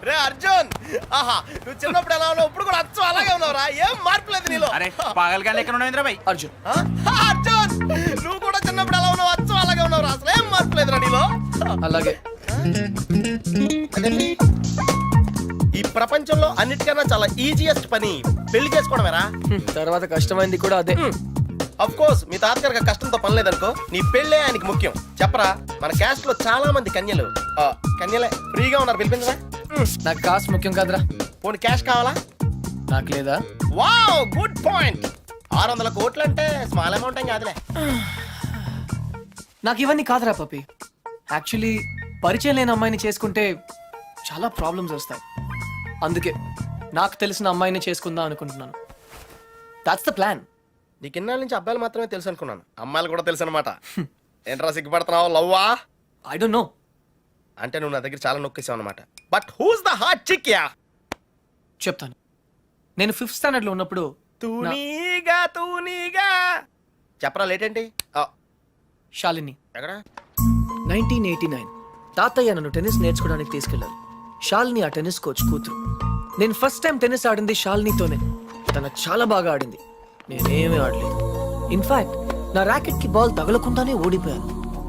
రే అర్జున్, ఆహా నువ్వు చిన్నప్పుడు ఎలా ఉన్నావు ఇప్పుడు కూడా అచ్చం అలాగే ఉన్నావురా, ఏం మార్పు లేదు నీలో. అరే పాగల్ ఎక్కడ ఉన్నావు ఇంద్రబాయ్? అర్జున్, అర్జున్ నువ్వు కూడా చిన్నప్పుడు ఎలా ఉన్నావు అచ్చం అలాగే ఉన్నావురా, అసలు ఏం మార్పు లేదురా నీలో. అలాగే. అదేంటి? ఈ ప్రపంచంలో అన్నిటికన్నా చాలా ఈజియెస్ట్ పని పెళ్లి చేసుకోవడమేరా. తర్వాత కష్టమైంది కూడా అదే. అఫ్ కోర్స్ మీ తాతగారికి కష్టంతో పని లేదనుకో, నీ పెళ్ళే ఆయనకి ముఖ్యం. చెప్పరా, మన క్యాస్ట్ లో చాలా మంది కన్యలే ఫ్రీగా ఉన్నారు, పిలిపించరా. నాకు కాస్ట్ ముఖ్యం కాదురా. పోనీ క్యాష్ కావాలా? నాకు లేదా? Wow, good point. 600 కోట్లు అంటే స్మాల్ అమౌంట్ ఏం కాదులే. నాకు ఇవన్నీ కాదురా పప్పి. యాక్చువల్లీ పరిచయం లేని అమ్మాయిని చేసుకుంటే చాలా ప్రాబ్లమ్స్ వస్తాయి. అందుకే నాకు తెలిసిన అమ్మాయిని చేసుకుందాం అనుకుంటున్నాను. That's the plan. నీకు ఇన్నాళ్ళ నుంచి అబ్బాయిలు మాత్రమే తెలుసు అనుకున్నాను, అమ్మాయిలు కూడా తెలుసు అనమాట. ఏంట్రా సిగ్గుపడుతున్నావు, లవ్వా? I don't know. అంటే నువ్వు నా దగ్గర చాలా నొక్కేసావు అనమాట. But who's the hot chick yeah? చెప్తాను. నేను 5th స్టాండర్డ్ లో ఉన్నప్పుడు తూనీగా చెప్పరా, లేట్ ఏంటి? శాలిని ఎక్కడ? 1989 తాతయ్య నన్ను టెన్నిస్ నేర్చుకోవడానికి తీసుకెళ్లారు. శాలిని ఆ టెన్నిస్ కోచ్ కూతురు. నేను ఫస్ట్ టైం టెన్నిస్ ఆడింది శాలినితోనే. తను చాలా బాగా ఆడింది, నేనేమీ ఆడలేదు. ఇన్ఫాక్ట్ నా ర్యాకెట్ కి బాల్ తగలకుండానే ఓడిపోయాను.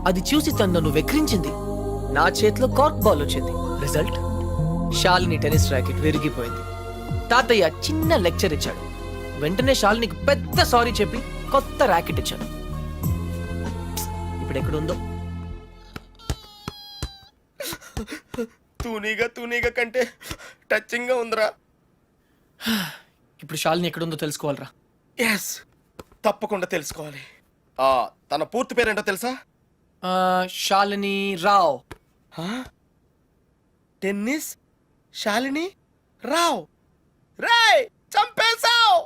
అది చూసి తను నన్ను వెక్రించింది. నా చేతిలో కార్క్ బాల్ వచ్చింది. రిజల్ట్, శాలిని టెన్నిస్ ర్యాకెట్ విరిగిపోయింది. తాతయ్య చిన్న లెక్చర్ ఇచ్చాడు. వెంటనే శాలినికి పెద్ద సారీ చెప్పి కొత్త ర్యాకెట్ ఇచ్చాను. ఇప్పుడు ఎక్కడుందో. తూనీగా కంటే టచింగ్ గా ఉందిరా. ఇప్పుడు శాలిని ఎక్కడుందో తెలుసుకోవాలరా. ఎస్, తప్పకుండా తెలుసుకోవాలి. తన పూర్తి పేరేంటో తెలుసా? శాలిని రావ్. టెన్నిస్ శాలిని రావ్. రేయ్, చంపేశావ్.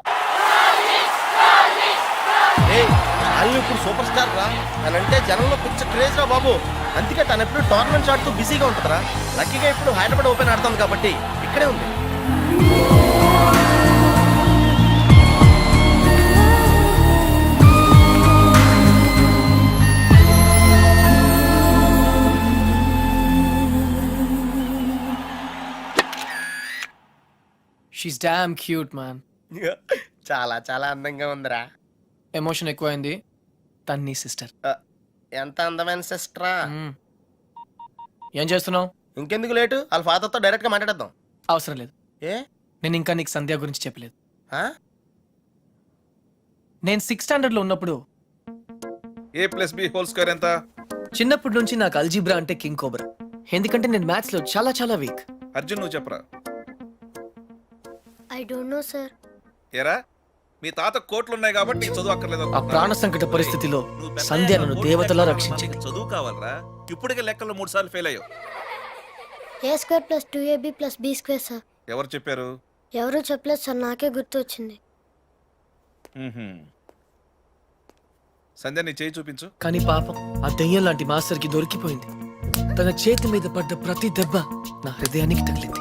శాలిని ఇప్పుడు సూపర్ స్టార్ రా. తనంటే జనంలో పిచ్చ క్రేజ్ రా బాబు. అందుకే తను ఎప్పుడు టోర్నమెంట్స్ ఆడుతూ బిజీగా ఉంటుందిరా. లక్కీగా ఇప్పుడు హైదరాబాద్ ఓపెన్ ఆడుతుంది కాబట్టి ఇక్కడే ఉంది. She's damn cute man. చాలా చాలా అందంగా ఉందిరా. ఎమోషన్ ఎక్కువైంది. తన్ని సిస్టర్. ఎంత అందమైన సిస్టరా. ఏం చేస్తున్నావు? ఇంకెందుకు లేటు, వాళ్ళ ఫాదర్తో డైరెక్ట్ గా మాట్లాడేద్దాం. అవసరం లేదు. ఏ? నేను ఇంకా నీకు సంధ్య గురించి చెప్పలేదు. ఆ? నేను 6th స్టాండర్డ్ లో ఉన్నప్పుడు a+b² ఎంత? చిన్నప్పటి నుంచి నాకు అల్జీబ్రా అంటే కింగ్ కోబ్రా. ఎందుకంటే నేను మ్యాథ్స్ లో చాలా చాలా వీక్. అర్జున్ నువ్వు చెప్పరా. I don't no sir. ఏరా, మీ తాత కోట్లు ఉన్నాయి కాబట్టి నీకు చదువు అక్కర్లేదు. ఆ ప్రాణ సంకట పరిస్థితిలో సంధ్య నన్ను దేవతలా రక్షించింది. చదువు కావాలరా. ఇప్పటికే లెక్కల్లో 3 సార్లు ఫెయిల్ అయ్యావు. a² + 2ab + b² sir. ఎవరు చెప్పారు? ఎవరు చెప్పలేదు సార్, నాకే గుర్తు వచ్చింది. సంధ్య నీ చేయి చూపించు. కానీ పాపం ఆ దెయ్యం లాంటి మాస్టర్ కి దొరికిపోయింది. తన చేతి మీద పడ్డ ప్రతి దెబ్బ నా హృదయానికి తగిలింది.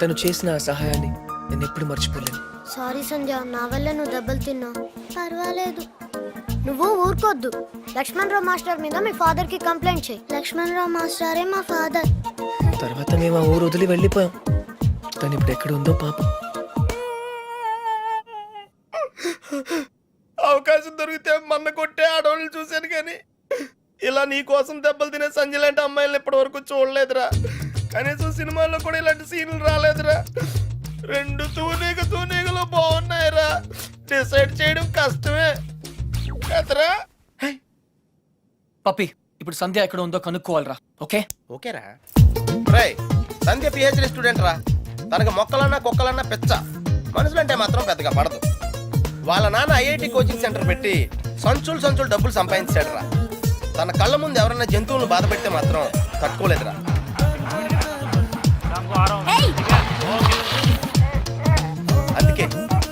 తను చేసిన ఆ సహాయాన్ని నేను ఎప్పుడు మర్చిపోలేను. సారీ సంధ్య, నా వల్ల నువ్వు దెబ్బలు తిన్నావు. పర్వాలేదు, నువ్వు ఊరుకోద్దు. లక్ష్మణరావు మాస్టర్ మీద మీ ఫాదర్ కి కంప్లైంట్ చేయి. లక్ష్మణరావు మాస్టరే మా ఫాదర్. తర్వాత మేము ఆ ఊరు వదిలి వెళ్ళిపోయాం. తను ఇప్పుడు ఎక్కడ ఉందో పాపం. అవకాశం దొరికితే మన్న కొట్టే ఆడవాళ్ళు చూశాను, కానీ ఇలా నీ కోసం దెబ్బలు తినే సంజయ్ లాంటి అమ్మాయిలను ఇప్పటి వరకు చూడలేదురా. కనీసం సినిమాల్లో కూడా ఇలాంటి సీన్లు రాలేదురా. 2 తూనీగలో బాగున్నాయిరా. డిసైడ్ చేయడం కష్టమే కదరా. పప్పి, ఇప్పుడు సంధ్య ఎక్కడ ఉందో కనుక్కోవాలరా. ఓకే? ఓకేరా. రై, సంధ్య పిహెచ్డి స్టూడెంట్ రా. తనకు మొక్కలన్నా కుక్కలన్నా పెచ్చ. మనుషులంటే మాత్రం పెద్దగా పడదు. వాళ్ళ నాన్న ఐఐటి కోచింగ్ సెంటర్ పెట్టి సంచులు డబ్బులు సంపాదించాడు రా. తన కళ్ళ ముందు ఎవరన్నా జంతువులను బాధ పెడితే మాత్రం తట్టుకోలేదురా. అందుకే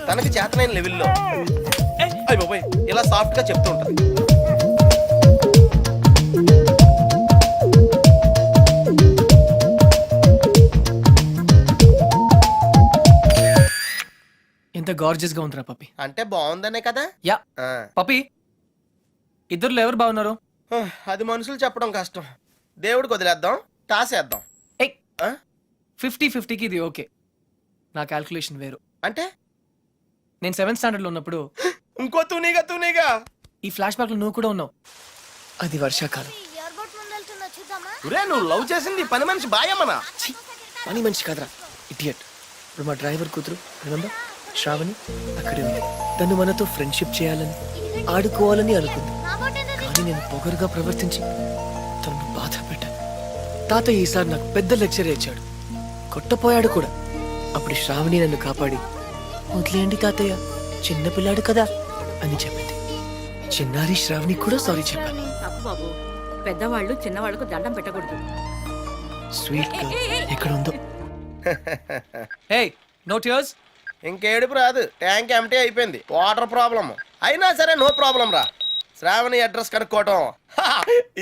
తనకి చేతనైన లెవెల్లో ఇలా సాఫ్ట్ గా చెప్తూ ఉంటుంది. ఎంత గార్జియస్ గా ఉందిరా పప్పి. అంటే బాగుందనే కదా. యా పప్పి, ఇద్దరులో ఎవరు బాగున్నారు? అది మనుషులు చెప్పడం కష్టం. దేవుడికి వదిలేద్దాం, టాసేద్దాం. 50-50కి ఇది ఓకే. నా క్యాల్కులేషన్ వేరు. అంటే నేను 7th స్టాండర్డ్ లో ఉన్నప్పుడు ఇంకో తూనీగా ఈ ఫ్లాష్ బ్యాక్ లో నువ్వు కూడా ఉన్నావు. అది వర్షాకాలం. ఎయిర్పోర్ట్ ముందు వెళ్తుందో చూద్దామా? ఒరే నువ్వు లవ్ చేసింది ఈ పని మనిషి బాయమ్మనా? ఛీ, పని మనిషి కాదురా, ఇడియట్. ఇప్పుడు మా డ్రైవర్ కూతురు రిమెంబర్ శ్రావణి అక్కడే ఉంది. తను మనతో ఫ్రెండ్షిప్ చేయాలని ఆడుకోవాలని అనుకుంది. నా బోట్ ఎందుకు? కానీ నేను పొగరుగా ప్రవర్తించి తనను బాధ పెట్టాను. తాతయ్య ఈసారి నాకు పెద్ద లెక్చర్ ఇచ్చాడు. కొట్టపోయాడు కూడా. అప్పుడు శ్రావణి నన్ను కాపాడి వదిలేయండి తాతయ్య, చిన్నపిల్లాడు కదా అని చెప్పింది. చిన్నారి శ్రావణి కూడా సారీ చెప్పాను. తప్పు బాబు, పెద్దవాళ్ళు చిన్నవాళ్ళకు దండం పెట్టకూడదు. స్వీట్ గా ఎక్కడ ఉందో. Hey no tears. ఇంకేడుపు రాదు, ట్యాంక్ ఎంటీ అయిపోయింది. వాటర్ ప్రాబ్లమ్ అయినా సరే నో ప్రాబ్లం రా. శ్రావణి అడ్రస్ కనుక్కోవటం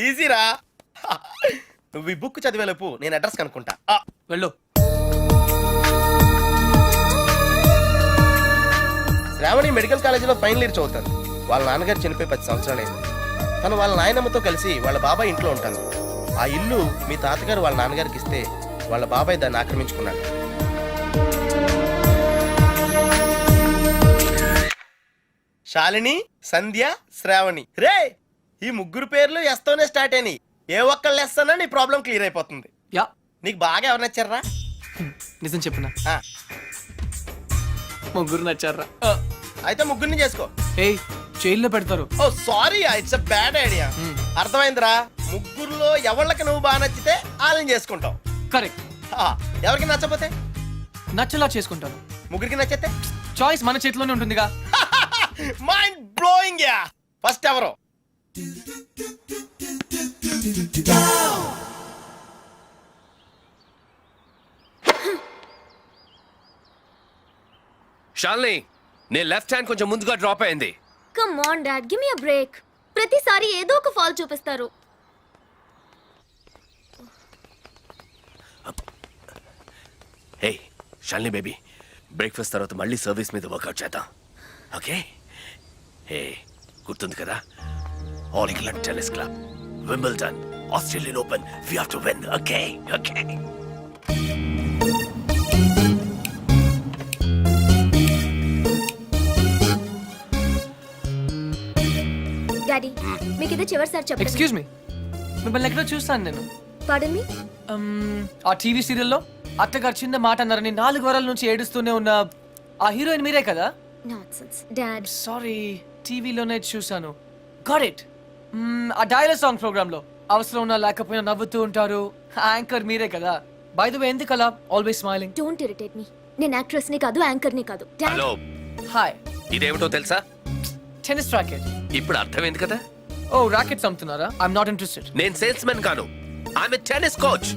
ఈజీరా. నువ్వు ఈ బుక్ చదివేలోపు నేను అడ్రస్ కనుక్కుంటా. వెళ్ళు. శ్రావణి మెడికల్ కాలేజీలో ఫైనల్ ఇయర్ చదువుతాను. వాళ్ళ నాన్నగారు చనిపోయి 10 సంవత్సరాలైంది. తను వాళ్ళ నాయనమ్మతో కలిసి వాళ్ళ బాబాయ్ ఇంట్లో ఉంటాను. ఆ ఇల్లు మీ తాతగారు వాళ్ళ నాన్నగారికి ఇస్తే వాళ్ళ బాబాయ్ దాన్ని ఆక్రమించుకున్నాడు. శాలిని, సంధ్య, శ్రావణి. రే ఈ ముగ్గురు పేర్లు ఎస్తోనే స్టార్ట్ అయినాయి. ఏ ఒక్కళ్ళు ఎస్తానో నీ ప్రాబ్లం క్లియర్ అయిపోతుంది. యా, నీకు బాగా ఎవరు నచ్చారా? నిజం చెప్పునా, ఆ, ముగ్గురు నచ్చారా? అయితే ముగ్గురిని చేసుకో. ఏయ్ జైల్లో పెడతారు. Oh sorry, it's a bad idea. అర్థమైందిరా. ముగ్గురులో ఎవళ్ళకి నువ్వు బాగా నచ్చితే వాళ్ళని చేసుకుంటావు. కరెక్ట్. ఎవరికి నచ్చపోతే నచ్చలా చేసుకుంటాను. ముగ్గురికి నచ్చితే చాయిస్ మన చేతిలోనే ఉంటుందిగా. Mind blowing yeah. ఫస్ట్ ఎవరు? షాల్ని, నీ లెఫ్ట్ హ్యాండ్ కొంచెం ముందుగా డ్రాప్ అయింది. Come on dad, give me a break. ప్రతిసారి ఏదో ఒక ఫాల్ చూపిస్తారు. హే షాల్ని బేబీ, బ్రేక్ఫాస్ట్ తర్వాత మళ్ళీ సర్వీస్ మీద వర్కౌట్ చేద్దాం, ఓకే? హే గుర్తుంది కదా, all England tennis club, Wimbledon, Australian open, we have to win, okay? Okay. Daddy మీకు ఇదే చివరిసారి చెప్పండి. ఎక్స్క్యూజ్ మీ, మిమ్మల్ని ఎక్కడో చూస్తాను నేను. పాడన్ మీ. ఆ టీవీ సీరియల్లో అత్తగారు చిన్న మాట అన్నారని 4 వారాల నుంచి ఏడుస్తూనే ఉన్న ఆ హీరోయిన్ మీరే కదా? Nonsense dad. సారీ, టీవీలోనే చూసాను. Got it. ఆ డైలాగ్ సాంగ్ ప్రోగ్రామ్ లో అవసరం ఉన్నా లేకపోయినా నవ్వుతూ ఉంటారు. యాంకర్ మీరే కదా? బై ద వే, ఎందుకు అలా always smiling? Don't irritate me. నేను యాక్ట్రెస్ ని కాదు, యాంకర్ ని కాదు. డాడ్. Hello, hi. ఇదేమిటో తెలుసా? Tennis racket. ఇప్పుడు అర్థమైంది కదా? ఓ రాకెట్స్ అమ్ముతున్నారా? I'm not interested. నేను సేల్స్ మెన్ కాను, ఆమె టెన్నిస్ కోచ్.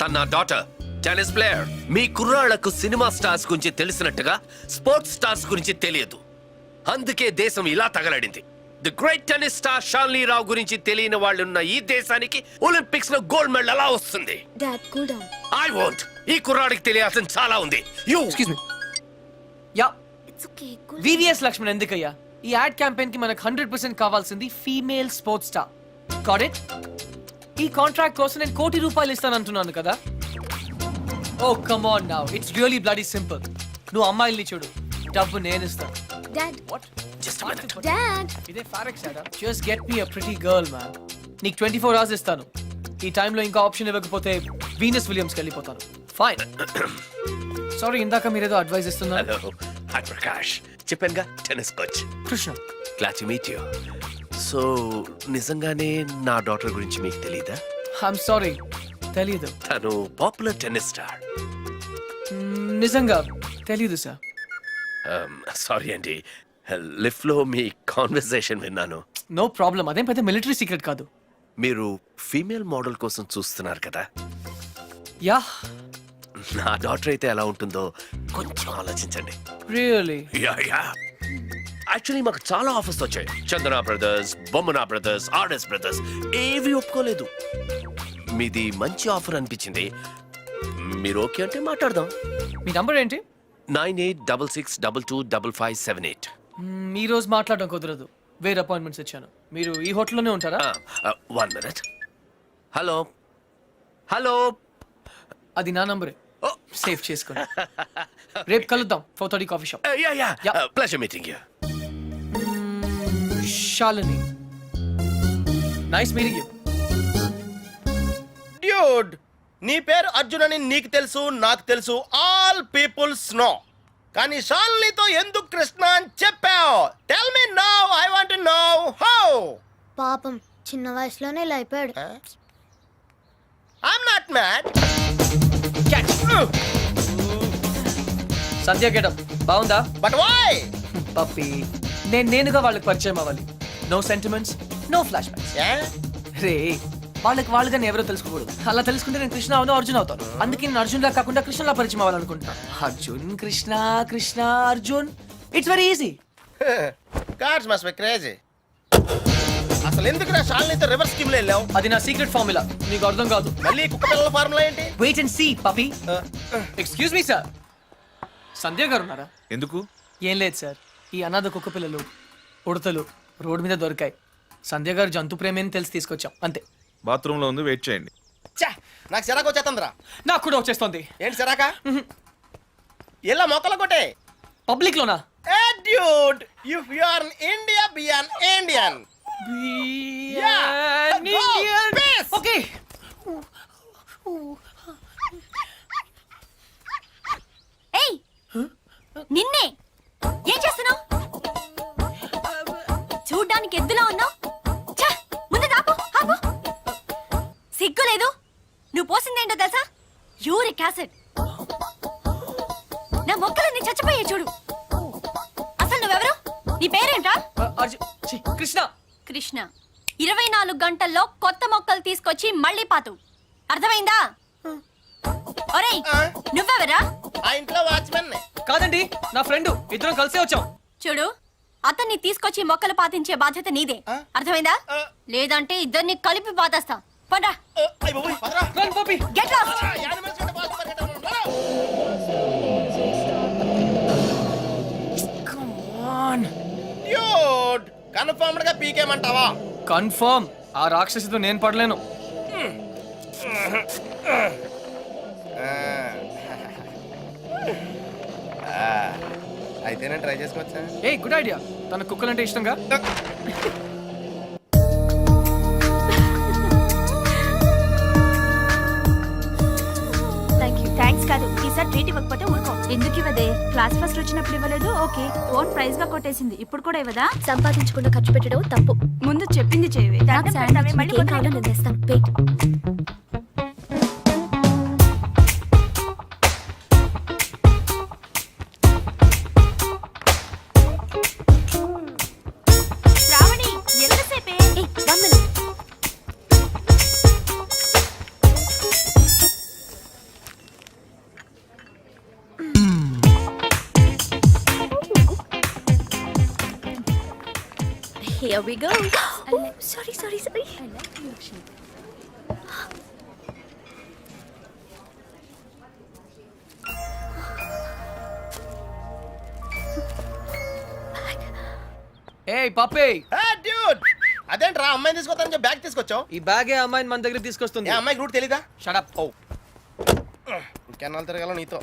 తన నా డాటర్ టెన్నిస్ ప్లేయర్. మీ కుర్రాళ్లకు సినిమా స్టార్స్ గురించి తెలిసినట్టుగా స్పోర్ట్స్ స్టార్స్ గురించి తెలియదు. అందుకే దేశం ఇలా తగలడింది. ది గ్రేట్ టెన్నిస్ స్టార్ షాల్ని రావు గురించి తెలియని వాళ్ళున్న ఈ దేశానికి ఒలింపిక్స్ లో గోల్డ్ మెడల్ ఎలా వస్తుంది? Dad cool down. I want. ఈ కుర్రాడికి తెలియాల్సిన చాలా ఉంది. You excuse me. Yeah, it's okay. Cool. VVS Laxman ఎందుకయ్యా? ఈ యాడ్ క్యాంపెయిన్ కి మనకు 100% కావాల్సింది female sports star. Got it? ఈ కాంట్రాక్ట్ కోసం నేను ₹1 కోటి ఇస్తానంటున్నాను కదా. Oh come on now, it's really bloody simple. నువ్వు అమ్మాయిల్ని చూడు, డబ్బు నేను ఇస్తాను. Dad. What? Just minute. Dad. ఇదే ఫారెక్స్ యాడా? Just get me a pretty girl man. నీకు 24 hours ఇస్తాను. ఈ టైంలో ఇంకా ఆప్షన్ ఇవ్వకపోతే వీనస్ విలియమ్స్కి వెళ్ళిపోతాను. ఫైన్. సారీ, ఇందాక మీరేదో అడ్వైస్ ఇస్తున్నారు. Hello, hi Prakash. చెప్పానుగా, tennis coach. Krishna. Glad to meet you. So నిజంగానే నా డాటర్ గురించి మీకు తెలీదా? ఐఎమ్ సారీ, తెలీదు. తను పాపులర్ టెన్నిస్ స్టార్. నిజంగా తెలీదు సార్. సారీ అండి, లిఫ్ట్ లో మీ కాన్వర్సేషన్ విన్నాను. నో ప్రాబ్లం, అదేం పెద్ద మిలిటరీ సీక్రెట్ కాదు. మీరు ఫీమేల్ మోడల్ కోసం చూస్తున్నారు కదా? యా. నా డాటర్ అయితే ఎలా ఉంటుందో కొంచెం ఆలోచించండి. రియల్లీ? యాక్చువల్లీ మాకు చాలా ఆఫర్స్ వచ్చాయి. చందన బ్రదర్స్, బొమ్మనా బ్రదర్స్, ఆర్ఎస్ బ్రదర్స్ ఏవి ఒప్పుకోలేదు. మీది మంచి ఆఫర్ అనిపించింది. మీరు ఓకే అంటే మాట్లాడదాం. మీ నంబర్ ఏంటి? 9866225578. ఈ రోజు మాట్లాడడం కుదరదు, వేరే అపాయింట్మెంట్స్ ఇచ్చాను. మీరు ఈ హోటల్లోనే ఉంటారా? 1 minute. Hello hello. అది నా నంబరే. సేవ్ చేసుకోండి. రేపు కలుద్దాం 4:30 coffee shop. Yeah. Pleasure meeting you. Shalini, nice meeting you. Dude, నీ పేరు అర్జున్ అని నీకు తెలుసు, నాకు తెలుసు, ఆల్ పీపుల్స్ నో. కానీ షాలినితో ఎందుకు కృష్ణ అని చెప్పావు? Tell me now, I want to know how. పాపం చిన్న వయసులోనే ఇలా అయిపోయాడు. I'm not mad. Sandhya getup బాగుందా? But why? పప్పి, నేనుగా వాళ్ళకి పరిచయం అవ్వాలి. No sentiments, no flashbacks. రే, వాళ్ళకి నేను ఎవరో తెలుసుకోకూడదు. అలా తెలుసుకుంటే నేను కృష్ణ అవును, అర్జున్ అవుతాను. అందుకే నేను అర్జున్ లా కాకుండా కృష్ణలా పరిచయం అవ్వాలనుకుంటున్నాను. Arjun Krishna, Krishna Arjun, it's very easy. Gods must be crazy. అసలు ఎందుకు నా షాలినితో రివర్స్ స్కీమ్ లో వెళ్ళావు? అది నా సీక్రెట్ ఫార్ములా, నీకు అర్థం కాదు. మళ్ళీ కుక్క పిల్లల ఫార్ములా ఏంటి? Wait and see Pappi. Excuse me sir, Sandhya garu ఉన్నారా? ఎందుకు? ఏం లేదు సార్, ఈ అనాథ కుక్క పిల్లలు ఉడతలు రోడ్డు మీద దొరికాయి. సంధ్య గారు జంతు ప్రేమని తెలిసి తీసుకొచ్చాం అంతే. బాత్రూమ్ లో ఉంది, వెయిట్ చేయండి. ఛా, నాకు సిరాకు వచ్చేస్తుందిరా. నాకు కూడా వచ్చేస్తుంది. ఏంటి సిరాకా? ఇలా మొక్కలు కొట్టే. పబ్లిక్ లోనా? Hey dude, if you are in India, be an Indian. Yeah, go, peace. Okay. ఏయ్ నిన్నే ఏం చేస్తున్నావు? చూడ్డానికి ఎద్దులా ఉన్నావు. ముందు ఆపు ఆపు. సిగ్గు లేదు. నువ్వు పోసిందేంటో తెలుసా? Uric acid. నా మొక్కలన్నీ చచ్చిపోయాయి చూడు. అసలు నువ్వెవరు? నీ పేరేంటా? కృష్ణ. కృష్ణ. 24 గంటల్లో కొత్త మొక్కలు తీసుకొచ్చి మళ్ళీ పాతు. అర్థమైందా? ఒరేయ్ నువ్వెవరా? ఆ ఇంట్లో వాచ్మెన్. కాదండి, నా ఫ్రెండ్. ఇద్దరం కలిసే వచ్చాం. చూడు, అతన్ని తీసుకొచ్చి మొక్కలు పాతించే బాధ్యత నీదే. అర్థమైందా? లేదంటే ఇద్దరిని కలిపి పాతేస్తా. పండ్రా. Run, puppy. Get lost. Come on. Dude, confirmed గా పీకేమంటావా? కన్ఫర్మ్. ఆ రాక్షసితో నేను పడలేను. అయితే నేను ట్రై చేసుకోవచ్చా? A good idea. తన కుక్కలంటే ఇష్టంగా. థ్యాంక్స్ కాదు, ఈసారి ట్రీట్ ఇవ్వకపోతే ఊరుకో. ఎందుకు ఇవ్వదే? క్లాస్ ఫస్ట్ వచ్చినప్పుడు ఇవ్వలేదు. ఓకే, ఓన్ ప్రైజ్ గా కొట్టేసింది. ఇప్పుడు కూడా ఇవ్వదా? సంపాదించకుండా ఖర్చు పెట్టడం తప్పు. ముందు చెప్పింది చేయవే. నాకు శాండ్విచ్ మీకు ఏం కావాలో నేను తెస్తాను. వెయిట్. శ్రావణి ఎంతసేపే? ఏయ్, 1 minute. Here we go. Oh, sorry. ఏయ్ పప్పి, డ్యూడ్, అదేంట్రా అమ్మాయిని తీసుకొస్తానని చెప్పి బ్యాగ్ తీసుకొచ్చావు? ఈ బ్యాగే అమ్మాయిని మన దగ్గర తీసుకొస్తుంది. ఏ అమ్మాయికి రూట్ తెలీదా? Shut up. ఓ, ఇంకెన్నాళ్ళు తిరగాల నీతో?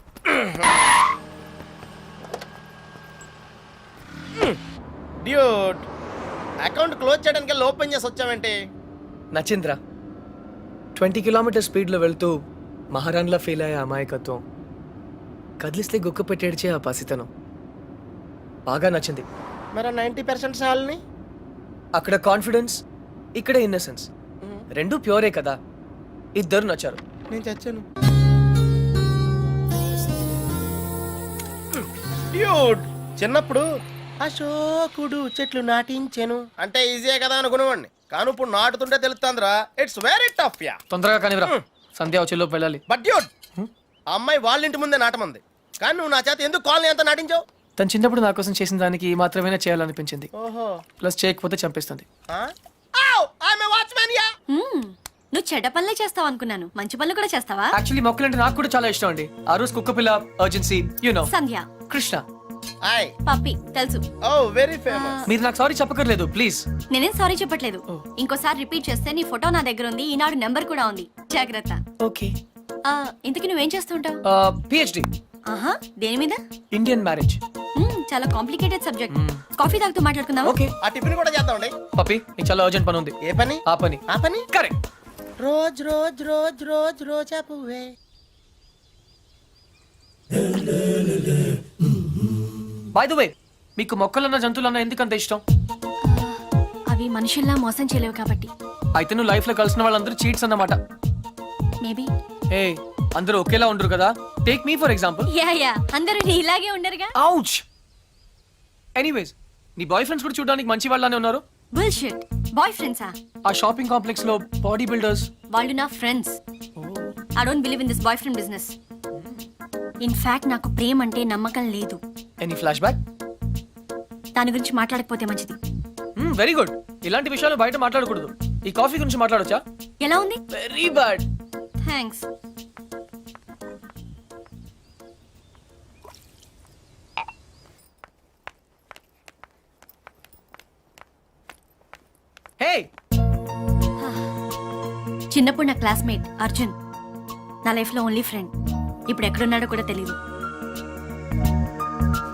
డ్యూడ్, అకౌంట్ క్లోజ్ చేయడానికి ఓపెన్ చేసి వచ్చావేంటి? నచ్చింద్రా. 20 కిలోమీటర్ స్పీడ్లో వెళ్తూ మహారాణిలా ఫీల్ అయ్యే అమాయకత్వం, కదిలిస్తే గుక్క పెట్టేడ్చే ఆ పసితనం బాగా నచ్చింది. మరి 90% సాల్ని? అక్కడ కాన్ఫిడెన్స్, ఇక్కడ ఇన్నసెన్స్, రెండు ప్యూరే కదా. ఇద్దరు నచ్చారు. నేను చచ్చాను. డ్యూడ్, చిన్నప్పుడు అశోకుడు చెట్లు నాటించెను అంటే ఈజీయే కదా అనుకునేవాడిని. కానీ ఇప్పుడు నాటుతుంటే తెలుస్తుందిరా, ఇట్స్ వెరీ టఫ్ యా. తొందరగా కానివ్వరా, సంధ్య వచ్చేలోపు వెళ్ళాలి. బట్ డ్యూడ్, ఆ అమ్మాయి వాళ్ళ ఇంటి ముందే నాటమంది, కానీ నువ్వు నా చేత ఎందుకు కాలనీ అంతా నాటించావు? తను చిన్నప్పుడు నా కోసం చేసిన దానికి ఈ మాత్రమే చేయాలనిపించింది. ఓహో, ప్లస్ చేయకపోతే చంపేస్తుంది. నువ్వు చెడ్డ పనులే చేస్తావు అనుకున్నాను. మంచి పనులు కూడా చేస్తావా? యాక్చువల్లీ మొక్కలంటే నాకు కూడా చాలా ఇష్టం అండి. ఆ రోజు కుక్క పిల్ల, అర్జెన్సీ, నో సంధ్య, కృష్ణ, పప్పి తెలుసు. ఓ వెరీ ఫేమస్. మీరు నాకు సారీ చెప్పకర్లేదు ప్లీజ్. నేనేం సారీ చెప్పట్లేదు. ఇంకోసారి రిపీట్ చేస్తే నీ ఫోటో నా దగ్గర ఉంది, ఈనాడు నెంబర్ కూడా ఉంది. జాగ్రత్త. ఓకే. ఇంతకీ నువ్వేం చేస్తుంటావు? పిహెచ్డి ఆహా, దేని మీద? Indian marriage. చాలా కాంప్లికేటెడ్ సబ్జెక్ట్. కాఫీ తాగుతూ మాట్లాడుకుందాం. ఓకే ఆ టిఫిన్ కూడా చేద్దామండి. పప్పి, నీకు చాలా అర్జెంట్ పని ఉంది. ఏ పని? ఆ పని. ఆ పని correct. Rose rose rose rose రోజా పువ్వే. బై ద వే, మీకు మొక్కలన్న జంతువులన్న ఎందుకంత ఇష్టం? అవి మనుషుల్లా మోసం చేయలేవు కాబట్టి. అయితే నువ్వు లైఫ్ లో కలిసిన వాళ్ళందరూ చీట్స్ అన్నమాట. మేబీ. ఏ అందరూ ఒకేలా ఉండరు కదా. Take me for example. Yeah అందరూ ఇలాగే ఉండరుగా. ఔచ్. ఎనీవేస్, నీ బాయ్ ఫ్రెండ్స్ కూడా చూడడానికి మంచి వాళ్ళనే ఉన్నారు. బుల్షిట్. బాయ్ ఫ్రెండ్సా? ఆ షాపింగ్ కాంప్లెక్స్ లో బాడీ బిల్డర్స్. వాళ్ళు నా friends. I don't believe in this boy friend business. In fact నాకు ప్రేమ అంటే నమ్మకం లేదు. Any flash back? దాని గురించి మాట్లాడకపోతే మంచిది. Very good. ఇలాంటి విషయాలు బయట మాట్లాడకూడదు. ఈ కాఫీ గురించి మాట్లాడొచ్చా? ఎలా ఉంది? Very bad. థ్యాంక్స్. హే, చిన్నప్పుడు నా క్లాస్మేట్ అర్జున్. నా లైఫ్ లో ఓన్లీ ఫ్రెండ్. ఇప్పుడు ఎక్కడున్నాడో కూడా తెలియదు.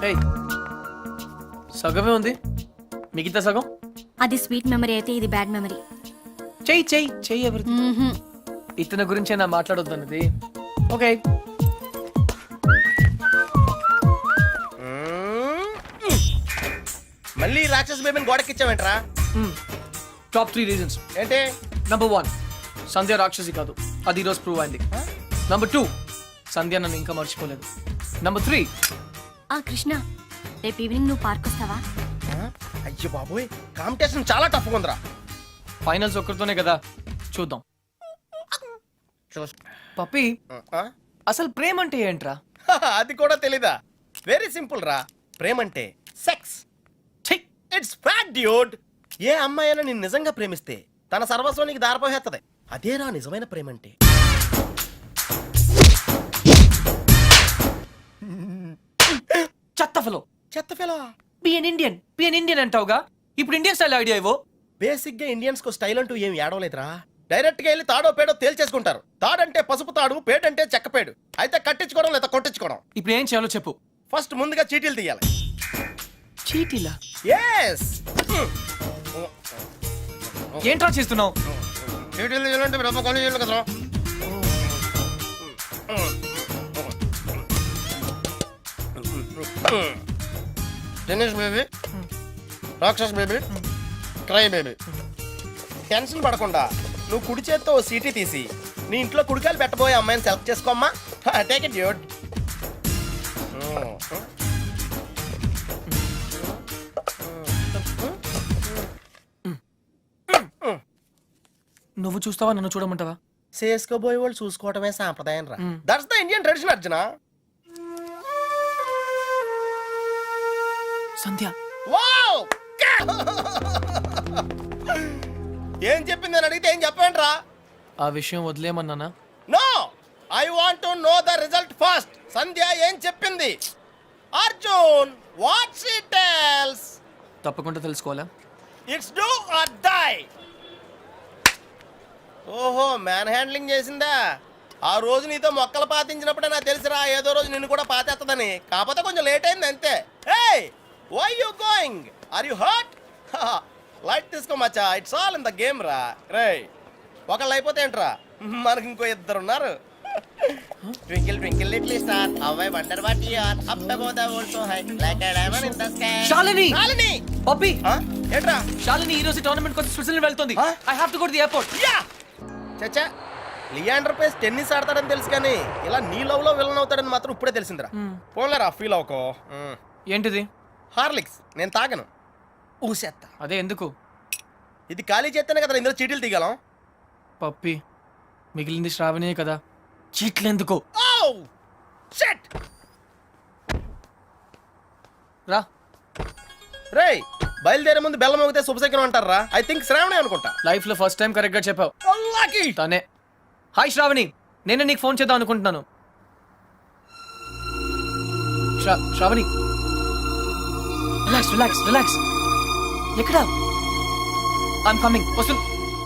హే, సగమే ఉంది, మిగతా సగం అది స్వీట్ మెమరీ అయితే ఇది బ్యాడ్ మెమరీ. చెయ్యి చెయ్యి చెయ్యి ఎవరిది. ఇతని గురించే నా మాట్లాడొద్దు అన్నది. ఓకే. మళ్ళీ రాక్షస్ బేబీని గోడకిచ్చావేంట్రా? Top 3 reasons. ఏంటి? నంబర్ 1, సంధ్య రాక్షసి కాదు, అది ఈరోజు ప్రూవ్ అయింది. నంబర్ 2, సంధ్య నన్ను ఇంకా మర్చిపోలేదు. నంబర్ 3, కృష్ణ, రేపు ఈవినింగ్ నువ్వు పార్క్ వస్తావా? అయ్యో బాబోయ్, కాంపిటీషన్ చాలా టఫ్గా ఉందిరా. ఫైనల్స్ ఒక్కరితోనే కదా, చూద్దాం. పప్పి, అసలు ప్రేమ అంటే ఏంట్రా? అది కూడా తెలీదా? వెరీ సింపుల్ రా. ప్రేమంటే సెక్స్. It's fact dude. ఏ అమ్మాయి అయినా నిన్ను నిజంగా ప్రేమిస్తే తన సర్వస్వానికి దారిపోహేత్తది. అదేరా నిజమైన ప్రేమంటే. చెత్త ఫెలో. చెత్త ఫెలో. బి ఎన్ ఇండియన్ అంటావుగా, ఇప్పుడు ఇండియన్ స్టైల్ ఐడియా ఇవ్వు. బేసిక్ గా ఇండియన్స్ కు స్టైల్ అంటూ ఏం ఏడవలేదురా. డైరెక్ట్ గా వెళ్ళి తాడో పేడో తేల్చేసుకుంటారు. తాడంటే పసుపు తాడు, పేడంటే చెక్కపేడు. అయితే కట్టించుకోవడం లేదా కొట్టించుకోవడం. ఇప్పుడు ఏం చేయాలో చెప్పు. ఫస్ట్ ముందుగా చీటీలు తీయాలి. చీటీలా? ఎస్. ఏంట్రా చేస్తున్నావు? చీటీలు తీయాలంటే బ్రహ్మ కొని చేయాలి కదరా. టెన్నిస్ బేబీ, రాక్షస్ బేబీ, క్రై బేబీ. టెన్షన్ పడకుండా నువ్వు కుడి చేత్తో ఓ సీటీ తీసి నీ ఇంట్లో కుడికాయలు పెట్టబోయే అమ్మాయిని సెలెక్ట్ చేసుకోమ్మా. Take it dude. నువ్వు చూస్తావా, నన్ను చూడమంటావా? చేసుకోబోయే వాళ్ళు చూసుకోవటమే సాంప్రదాయం రా. That's the Indian tradition Arjuna. Sandhya. Wow! ఏం చెప్పింది అని అడిగితే ఏం చెప్పండి. ఆ విషయం వదిలేమన్నానా? No, I want to know the result first. Sandhya ఏం చెప్పింది? Arjun, what she tells? తప్పకుండా తెలుసుకోవాలా? It's do or die. ఓహో, మ్యాన్ హ్యాండ్లింగ్ చేసిందా? ఆ రోజు నీతో మొక్కలు పాతించినప్పుడే నాకు తెలిసిరా ఏదో రోజు నిన్ను కూడా పాతేస్తుందని. కాకపోతే కొంచెం లేట్ అయింది అంతే. Hey, why you going? Are you hurt? Light తీసుకో మచ్చా, it's all in the game రా. రే, ఒకళ్ళు అయిపోతే ఏంట్రా, మనకి ఇంకో ఇద్దరు ఉన్నారు. Twinkle twinkle little star, how I wonder what you are, up above the world so high, like a diamond in the sky. Shalini! Shalini! Pappi! ఏంట్రా? శాలిని ఈ రోజు టోర్నమెంట్ కోసం స్విట్జర్లాండ్ వెళ్తుంది. I have to go to the airport. Yeah! చచ్చా, Leander face tennis ఆడతాడని తెలుసు కానీ ఇలా నీ లవ్ లో విలన్ అవుతాడని మాత్రం ఇప్పుడే తెలిసిందిరా. పోన్లేరా, ఫీల్ అవుకో. ఏంటిది? హార్లిక్స్. నేను తాగను, ఊసేత్తా. అదే ఎందుకు? ఇది ఖాళీ చేస్తేనే కదా ఇందులో చీటీలు తీగలం. పప్పి, మిగిలింది శ్రావణే కదా, చీట్లు ఎందుకు? షిట్! రా. రేయ్, బయలుదేరే ముందు బెల్లం మోగితే శుభశకరం అంటారా? ఐ థింక్ శ్రావణి అనుకుంటా. లైఫ్ లో ఫస్ట్ టైం కరెక్ట్ గా చెప్పావు. తనే. హాయ్ శ్రావణి, నేను నీకు ఫోన్ చేద్దాం అనుకుంటున్నాను. Shravani, relax relax relax. ఎక్కడా? I'm coming. వస్తు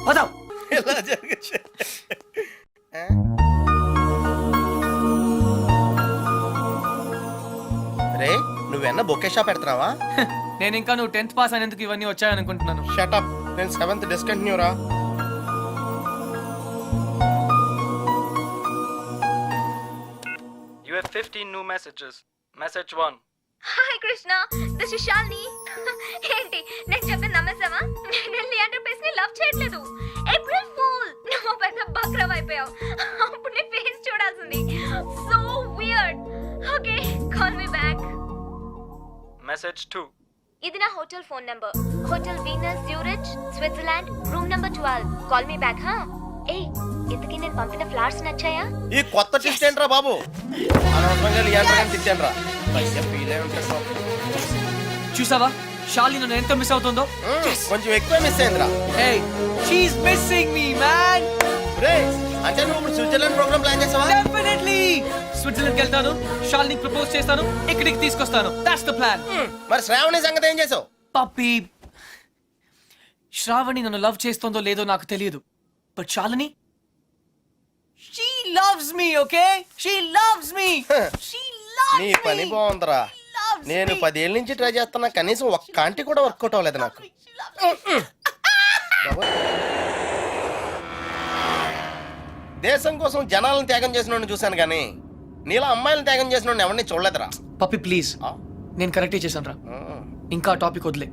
పదావ్. ఇలా జరిగే ఏమన్నా బొకే షాప్ పెడుతున్నావా? నేను ఇంకా నువ్వు 10th పాస్ అయినందుకు ఇవన్నీ వచ్చాయనుకుంటున్నాను. షటప్, నేను 7th డిస్కంటిన్యూ రా. You have 15 new messages. Message 1. Hi Krishna, this is Shalini. ఏంటి నేను చెప్పింది నమ్మేసావా? నేను లియాండర్ పేస్ ని లవ్ చేయట్లేదు. ఏప్రిల్ ఫూల్, నువ్వు పెద్ద బక్రవ్ అయిపోయావు. అప్పుడు నీ ఫేస్ చూడాల్సింది. So weird. Okay, call me back. Message 2. ఇది నా hotel phone number. Hotel Venus Zurich, Switzerland, room number 12. Call me back. హా ఏయ్, ఇంతకీ నేను పంపిన ఫ్లవర్స్ నచ్చాయా? ఈ కొత్త ట్విస్ట్ ఏంట్రా బాబు? అనవసరంగా లియాండర్ గారిని తిట్టానురా. పైగా ఫీల్ అయి ఉంటాడు పాపం. చూసావా షాలిని నన్ను ఎంత మిస్ అవుతుందో? కొంచెం ఎక్కువ మిస్ అయిందిరా. Hey, she's missing me, man. రే, అంటే నువ్వు ఇప్పుడు స్విట్జర్లాండ్ ప్రోగ్రామ్ ప్లాన్ చేసావా? Definitely. స్విట్జర్లాండ్కి వెళ్తాను, షాలిని ప్రపోజ్ చేస్తాను, ఇక్కడికి తీసుకొస్తాను. That's the plan. మరి శ్రావణి సంగతి ఏం చేసావు? పప్పి, శ్రావణి నన్ను లవ్ చేస్తుందో లేదో నాకు తెలియదు. But Shalini, she loves me, okay? She loves me. She loves నీ me. పని బాగుందిరా. loves నేను me. 10 ఏళ్ళ నుంచి ట్రై చేస్తున్నా, కనీసం ఒక్క ఆంటీ కూడా వర్కౌట్ అవ్వలేదు నాకు. బాబోయ్. దేశం కోసం జనాలను త్యాగం చేసిన చూశాను కానీ నీలా అమ్మాయిలను త్యాగం చేసిన ఎవరిని చూడలేదురా. పప్పి ప్లీజ్, నేను కరెక్టే చేశాను రా. ఇంకా టాపిక్ వదిలే.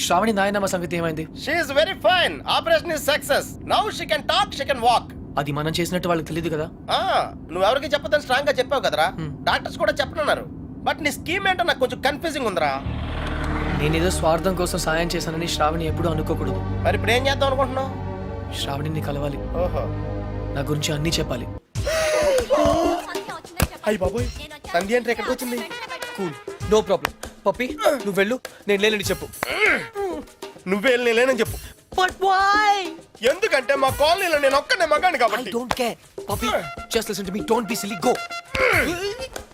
శ్రావణి నాయనమ్మ సంగతి ఏమైంది? She is very fine. Operation is success. Now she can talk, she can walk. అది మనం చేసినట్టు వాళ్ళకి తెలియదు కదా. నువ్వెవరికి చెప్పదని స్ట్రాంగ్ గా చెప్పావు కదరా. డాక్టర్స్ కూడా చెప్పనున్నారు. బట్ నీ స్కీమ్ ఏంటో నాకు కొంచెం కన్ఫ్యూజింగ్ ఉందిరా. నేనేదో స్వార్థం కోసం సాయం చేశానని శ్రావణి ఎప్పుడూ అనుకోకూడదు. మరి ఇప్పుడు ఏం చేద్దాం అనుకుంటున్నావు? శ్రావణిని కలవాలి, ఓహో, నా గురించి అన్నీ చెప్పాలి. అయ్యి బాబోయ్, సంధ్య అంటే ఎక్కడికి వచ్చింది? Cool, no problem. పప్పి నువ్వు వెళ్ళు, నేను లేనని చెప్పు. నువ్వే లేనని చెప్పు. But why? ఎందుకంటే మా కాలనీలో నేను ఒక్కనే మగాను ఐ కాబట్టి. Don't care. Pappi just listen to me, don't be silly, go.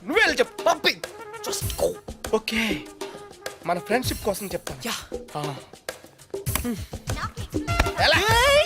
నువ్వే వెళ్ళి చెప్పు. Pappi just go. ఓకే, మన ఫ్రెండ్షిప్ కోసం చెప్తాను. యా. ఎలా?